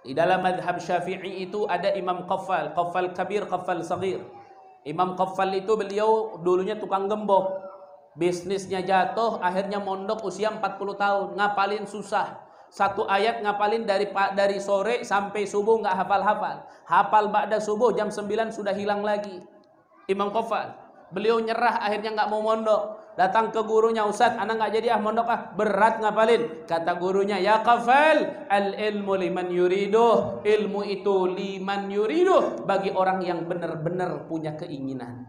Di dalam madhab Syafi'i itu ada Imam Qaffal, Qaffal Kabir, Qaffal Saghir. Imam Qaffal itu beliau dulunya tukang gembok. Bisnisnya jatuh, akhirnya mondok usia 40 tahun. Ngapalin susah. Satu ayat ngapalin dari sore sampai subuh nggak hafal-hafal. Hafal ba'da subuh jam 9 sudah hilang lagi. Imam Qaffal. Beliau nyerah, akhirnya nggak mau mondok. Datang ke gurunya, Ustaz, anak nggak jadi mondok berat ngapalin. Kata gurunya, ya Qaffal, al ilmu liman yuriduh. Ilmu itu liman yuriduh, bagi orang yang benar-benar punya keinginan.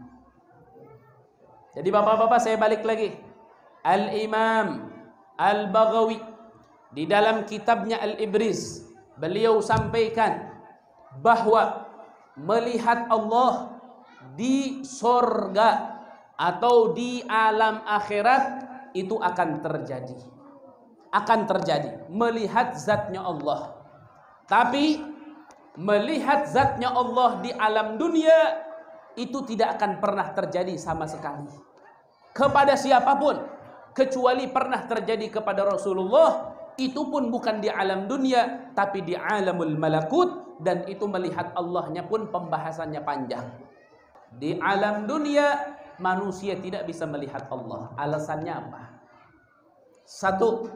Jadi bapak-bapak, saya balik lagi. Al-Imam Al-Baghawi di dalam kitabnya Al-Ibriz, beliau sampaikan bahwa melihat Allah di sorga atau di alam akhirat itu akan terjadi. Akan terjadi. Melihat zatnya Allah. Tapi melihat zatnya Allah di alam dunia itu tidak akan pernah terjadi sama sekali. Kepada siapapun. Kecuali pernah terjadi kepada Rasulullah. Itu pun bukan di alam dunia, tapi di alamul malakut. Dan itu melihat Allahnya pun pembahasannya panjang. Di alam dunia manusia tidak bisa melihat Allah. Alasannya apa? Satu,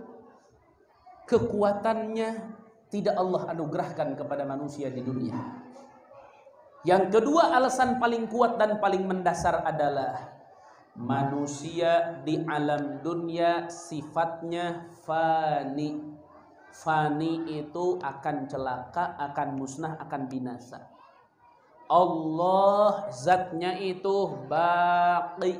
kekuatannya tidak Allah anugerahkan kepada manusia di dunia. Yang kedua, alasan paling kuat dan paling mendasar adalah manusia di alam dunia sifatnya fani. Fani itu akan celaka, akan musnah, akan binasa. Allah zatnya itu baqi.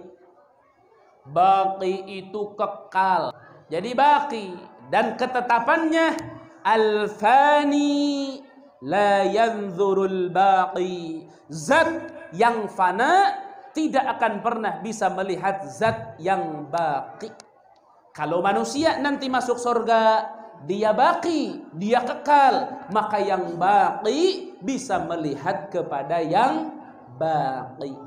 Baqi itu kekal. Jadi baqi. Dan ketetapannya al-fani la yanzurul baqi. Zat yang fana tidak akan pernah bisa melihat zat yang baqi. Kalau manusia nanti masuk surga, dia baqi, dia kekal, maka yang baqi bisa melihat kepada yang baqi.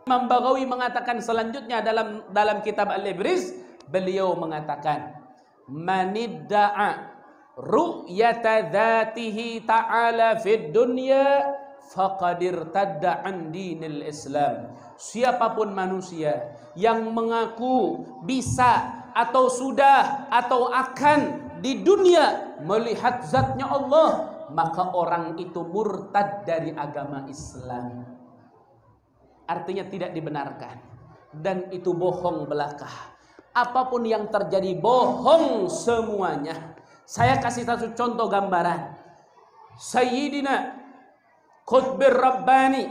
Imam Baghawi mengatakan selanjutnya dalam kitab Al-Ibriz, beliau mengatakan, manidda'a ru'yata dzatihi ta'ala fid dunya faqad irtadda an dinil Islam. Siapapun manusia yang mengaku bisa atau sudah atau akan di dunia melihat zatnya Allah, maka orang itu murtad dari agama Islam. Artinya tidak dibenarkan. Dan itu bohong belaka. Apapun yang terjadi bohong semuanya. Saya kasih satu contoh gambaran. Sayyidina Qutbir Rabbani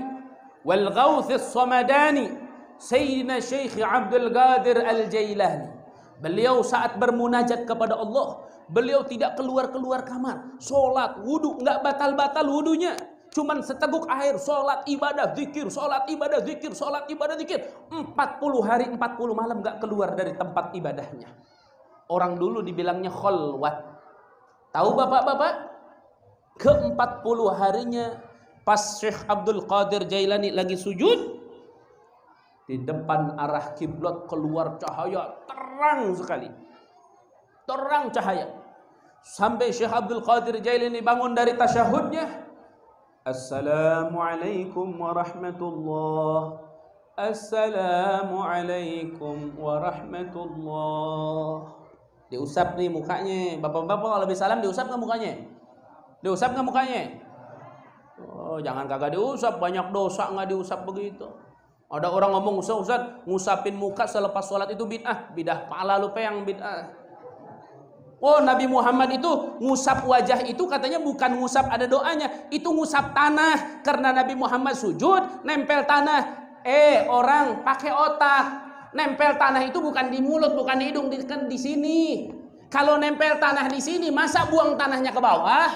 wal Ghawthis Samadani, Sayyidina Syekh Abdul Qadir Al-Jailani. Beliau saat bermunajat kepada Allah, beliau tidak keluar-keluar kamar. Sholat, wudu, nggak batal-batal wudunya. Cuman seteguk air, sholat, ibadah, zikir, sholat, ibadah, zikir, sholat, ibadah, zikir. 40 hari, 40 malam nggak keluar dari tempat ibadahnya. Orang dulu dibilangnya kholwat. Tahu bapak-bapak? Ke-40 harinya, pas Syekh Abdul Qadir Jailani lagi sujud, di depan arah kiblat keluar cahaya terang sekali. Terang cahaya. Sampai Syekh Abdul Qadir Jailani bangun dari tasyahudnya. Assalamualaikum warahmatullah. Assalamualaikum warahmatullah. Diusap nih mukanya. Bapak-bapak kalau habis salam diusap nggak mukanya? Diusap nggak mukanya? Oh, jangan kagak diusap. Banyak dosa nggak diusap begitu. Ada orang ngomong, Ustaz, ngusapin muka selepas sholat itu bid'ah. Bidah pala lupa yang bid'ah. Oh, Nabi Muhammad itu ngusap wajah itu katanya bukan ngusap ada doanya. Itu ngusap tanah. Karena Nabi Muhammad sujud, nempel tanah. Orang pakai otak. Nempel tanah itu bukan di mulut, bukan di hidung, di sini. Kalau nempel tanah di sini, masa buang tanahnya ke bawah?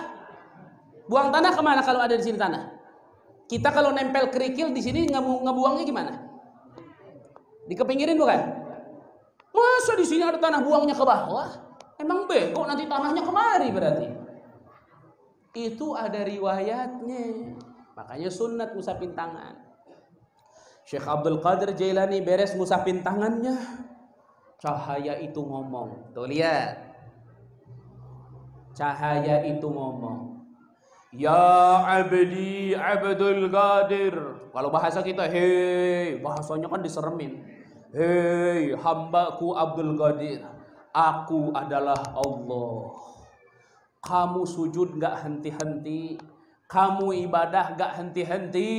Buang tanah kemana kalau ada di sini tanah? Kita kalau nempel kerikil di sini ngebuangnya gimana? Dikepinggirin bukan? Masa di sini ada tanah buangnya ke bawah? Emang bego nanti tanahnya kemari berarti? Itu ada riwayatnya. Makanya sunat ngusapin tangan. Syekh Abdul Qadir Jailani beres ngusapin tangannya, cahaya itu ngomong. Tuh lihat. Cahaya itu ngomong, ya abdi Abdul Qadir. Kalau bahasa kita, hei, bahasanya kan diseremin. Hei hambaku Abdul Qadir, aku adalah Allah. Kamu sujud gak henti-henti, kamu ibadah gak henti-henti.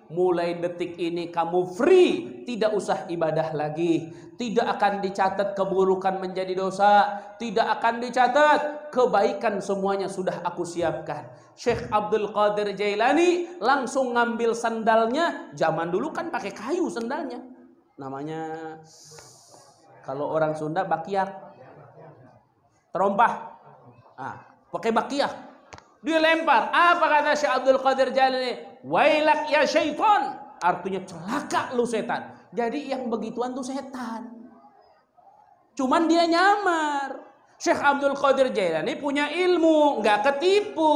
Mulai detik ini kamu free, tidak usah ibadah lagi. Tidak akan dicatat keburukan menjadi dosa, tidak akan dicatat kebaikan, semuanya sudah aku siapkan. Syekh Abdul Qadir Jailani langsung ngambil sandalnya. Zaman dulu kan pakai kayu sandalnya. Namanya kalau orang Sunda bakiak. Terompah. Nah, pakai bakiak. Dia lempar. Apa kata Syekh Abdul Qadir Jailani? Wailak ya syaitan. Artinya celaka lu setan. Jadi yang begituan tuh setan. Cuman dia nyamar. Syekh Abdul Qadir Jailani punya ilmu, nggak ketipu.